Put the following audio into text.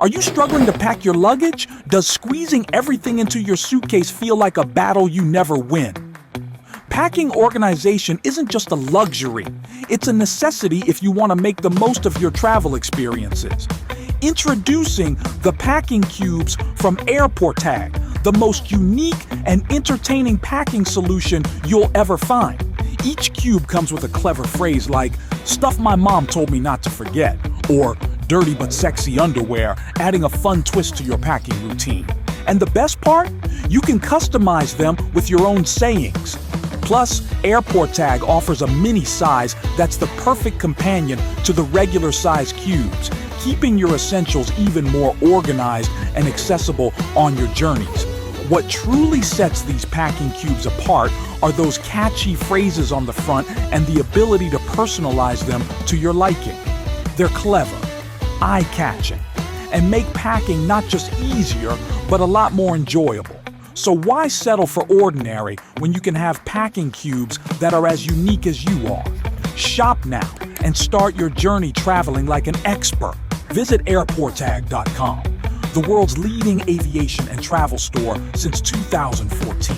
Are you struggling to pack your luggage? Does squeezing everything into your suitcase feel like a battle you never win? Packing organization isn't just a luxury, it's a necessity if you want to make the most of your travel experiences. Introducing the Packing Cubes from AirportTag, the most unique and entertaining packing solution you'll ever find. Each cube comes with a clever phrase like, "Stuff my mom told me not to forget," or "dirty but sexy underwear," adding a fun twist to your packing routine. And the best part? You can customize them with your own sayings. Plus, AirportTag offers a mini size that's the perfect companion to the regular size cubes, keeping your essentials even more organized and accessible on your journeys. What truly sets these packing cubes apart are those catchy phrases on the front and the ability to personalize them to your liking. They're clever, eye-catching, and make packing not just easier, but a lot more enjoyable. So why settle for ordinary when you can have packing cubes that are as unique as you are? Shop now and start your journey traveling like an expert. Visit airporttag.com, the world's leading aviation and travel store since 2014.